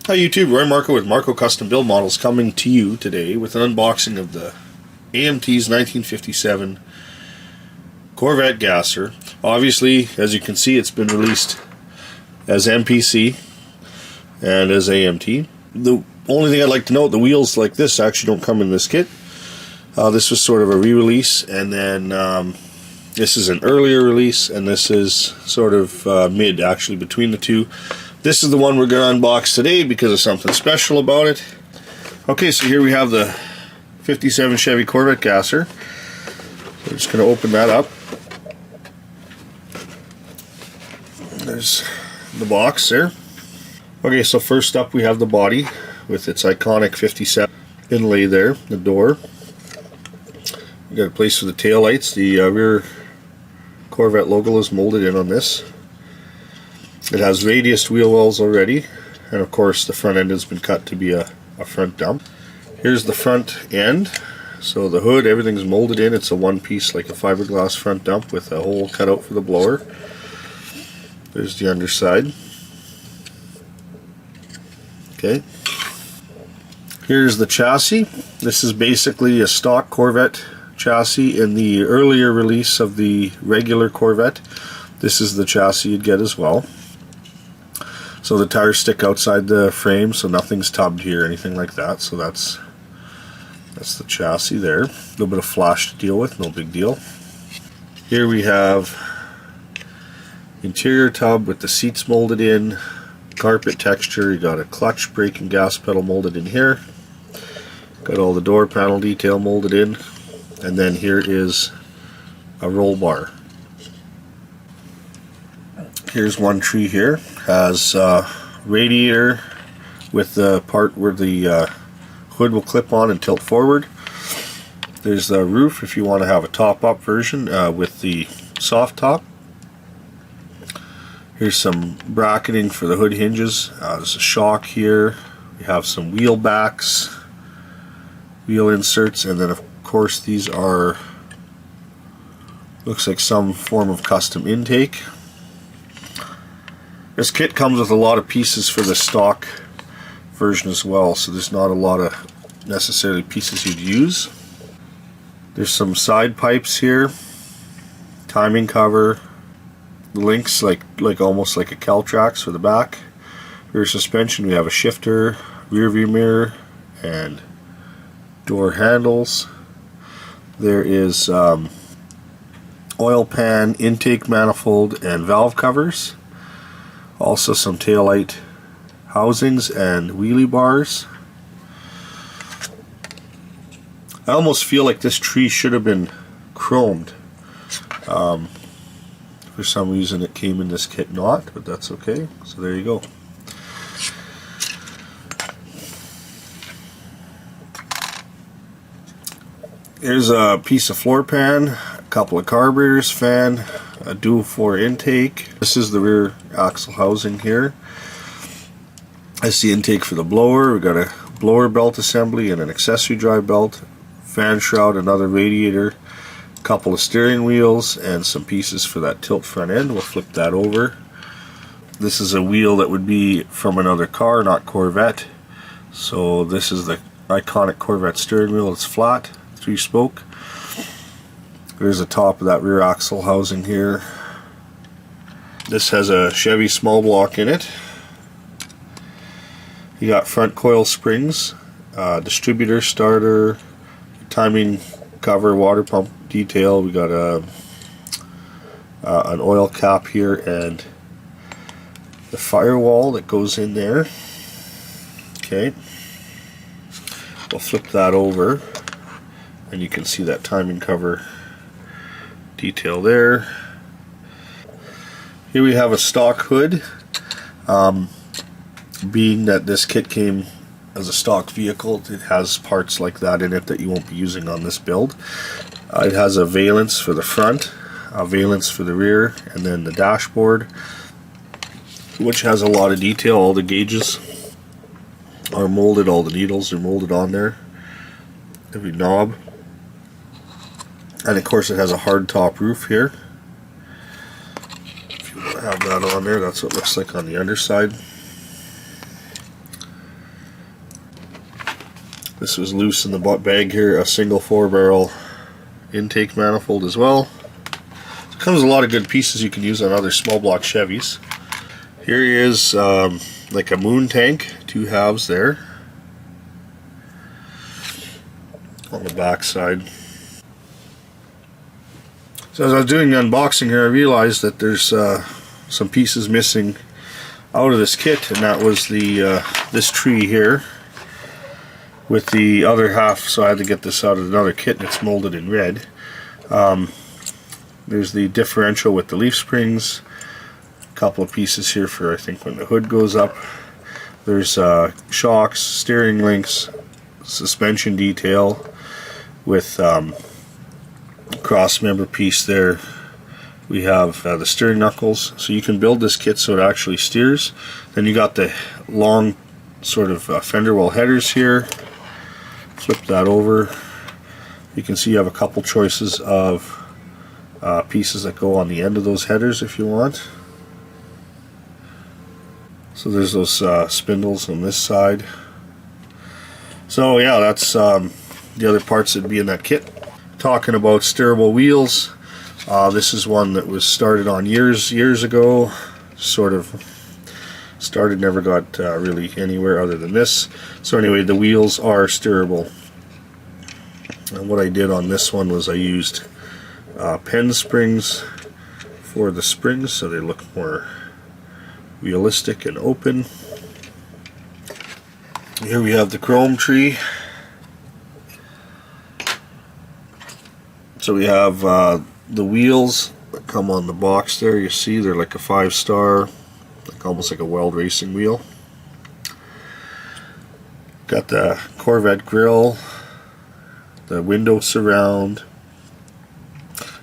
Hi YouTube, Roy Marko with Marko Custom Build Models coming to you today with an unboxing of the AMT's 1957 Corvette Gasser. Obviously, as you can see, it's been released as MPC and as AMT. The only thing I'd like to note, the wheels like this actually don't come in this kit. This was sort of a re-release, and then this is an earlier release, and this is sort of mid, actually, between the two. This is the one we're going to unbox today because of something special about it. Okay, so here we have the 57 Chevy Corvette Gasser. We're just going to open that up. There's the box there. Okay, so first up we have the body with its iconic 57 inlay there, the door. We got a place for the tail lights. The rear Corvette logo is molded in on this. It has radiused wheel wells already, and of course the front end has been cut to be a front dump. Here's the front end. So the hood, everything's molded in. It's a one piece, like a fiberglass front dump with a hole cut out for the blower. There's the underside. Okay. Here's the chassis. This is basically a stock Corvette chassis in the earlier release of the regular Corvette. This is the chassis you'd get as well. So the tires stick outside the frame, so nothing's tubbed here or anything like that. So that's the chassis there. A little bit of flash to deal with, no big deal. Here we have interior tub with the seats molded in, carpet texture. You got a clutch, brake, and gas pedal molded in here. Got all the door panel detail molded in, and then here is a roll bar. Here's one tree here. Has radiator with the part where the hood will clip on and tilt forward. There's the roof if you want to have a top-up version with the soft top. Here's some bracketing for the hood hinges. There's a shock here. We have some wheel backs, wheel inserts, and then of course these are, looks like some form of custom intake. This kit comes with a lot of pieces for the stock version as well, so there's not a lot of necessarily pieces you'd use. There's some side pipes here, timing cover, links like almost like a Caltrax for the back. Rear suspension, we have a shifter, rear view mirror, and door handles. There is oil pan, intake manifold, and valve covers. Also some taillight housings and wheelie bars. I almost feel like this tree should have been chromed. For some reason it came in this kit not, but that's okay. So there you go. Here's a piece of floor pan, a couple of carburetors, fan, a dual 4 intake. This is the rear axle housing here. That's the intake for the blower. We've got a blower belt assembly and an accessory drive belt, fan shroud, another radiator, a couple of steering wheels, and some pieces for that tilt front end. We'll flip that over. This is a wheel that would be from another car, not Corvette. So this is the iconic Corvette steering wheel. It's flat, 3-spoke. There's the top of that rear axle housing here. This has a Chevy small block in it. You got front coil springs, distributor, starter, timing cover, water pump detail. We got an oil cap here and the firewall that goes in there. Okay, we'll flip that over and you can see that timing cover detail there. Here we have a stock hood. Being that this kit came as a stock vehicle, it has parts like that in it that you won't be using on this build. It has a valance for the front, a valance for the rear, and then the dashboard, which has a lot of detail. All the gauges are molded, all the needles are molded on there, every knob. And of course it has a hard top roof here. If you want to have that on there, that's what it looks like on the underside. This was loose in the bag here, a single 4-barrel intake manifold as well. It comes with a lot of good pieces you can use on other small block Chevys. Here is like a moon tank, 2 halves there on the back side. So as I was doing the unboxing here, I realized that there's some pieces missing out of this kit, and that was the this tree here with the other half, so I had to get this out of another kit, and it's molded in red. There's the differential with the leaf springs, a couple of pieces here for I think when the hood goes up. There's shocks, steering links, suspension detail with cross member piece there. We have the steering knuckles, so you can build this kit so it actually steers. Then you got the long sort of fender well headers here. Flip that over. You can see you have a couple choices of pieces that go on the end of those headers if you want. So there's those spindles on this side. So yeah, that's the other parts that'd be in that kit. Talking about steerable wheels, this is one that was started on years ago. Sort of started, never got really anywhere other than this. So anyway, the wheels are steerable. And what I did on this one was I used pen springs for the springs so they look more realistic and open. Here we have the chrome tree. So we have the wheels that come on the box there. You see they're like a 5-star, like almost like a Weld Racing wheel. Got the Corvette grille, the window surround.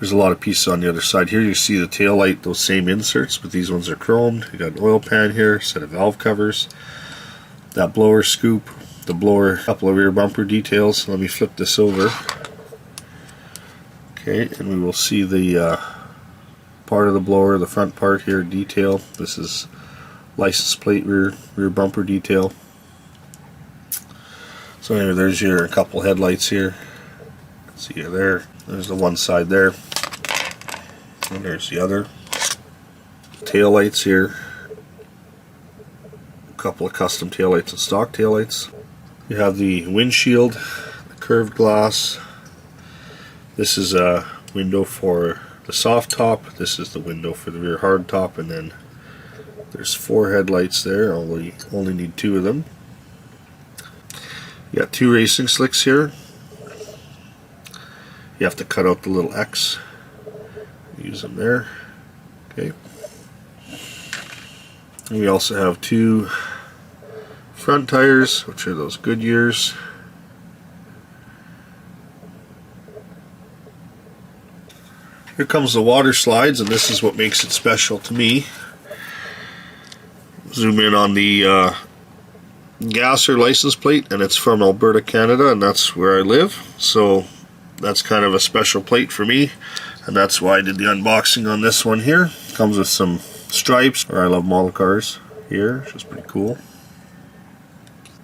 There's a lot of pieces on the other side. Here you see the tail light, those same inserts, but these ones are chromed. You got an oil pan here, set of valve covers, that blower scoop, the blower, a couple of rear bumper details. Let me flip this over. Okay, and we will see the part of the blower, the front part here, detail. This is license plate rear bumper detail. So anyway, there's your couple headlights here. See you there. There's the one side there, and there's the other. Tail lights here. A couple of custom tail lights and stock tail lights. You have the windshield, the curved glass. This is a window for the soft top. This is the window for the rear hard top, and then there's 4 headlights there. Only need 2 of them. You got 2 racing slicks here. You have to cut out the little X. Use them there. Okay. And we also have 2 front tires, which are those Goodyears. Here comes the water slides, and this is what makes it special to me. Zoom in on the Gasser license plate, and it's from Alberta, Canada, and that's where I live. So that's kind of a special plate for me, and that's why I did the unboxing on this one here. Comes with some stripes, or I love model cars here, which is pretty cool.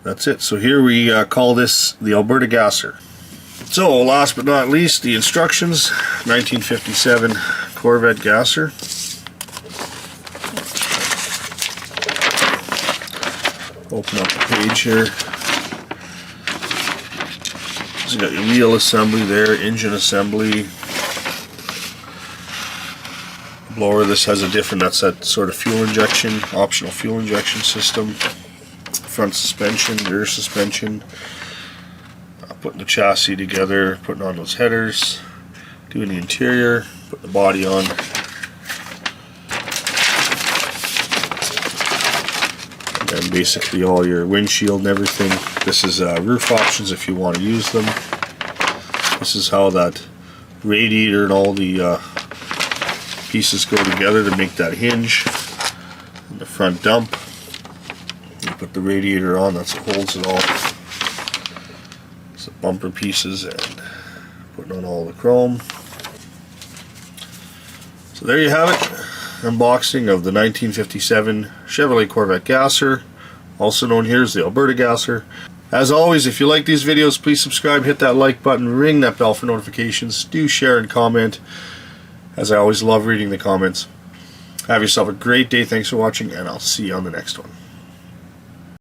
That's it. So here we call this the Alberta Gasser. So last but not least, the instructions. 1957 Corvette Gasser. Open up the page here. So you got your wheel assembly there, engine assembly. Blower, this has a different, that's that sort of fuel injection, optional fuel injection system. Front suspension, rear suspension. Putting the chassis together, putting on those headers, doing the interior, putting the body on. And basically all your windshield and everything. This is roof options if you want to use them. This is how that radiator and all the pieces go together to make that hinge. And the front dump. You put the radiator on, that's what holds it all. Some bumper pieces and putting on all the chrome. So there you have it. Unboxing of the 1957 Chevrolet Corvette Gasser, also known here as the Alberta Gasser. As always, if you like these videos, please subscribe, hit that like button, ring that bell for notifications, do share and comment, as I always love reading the comments. Have yourself a great day. Thanks for watching, and I'll see you on the next one.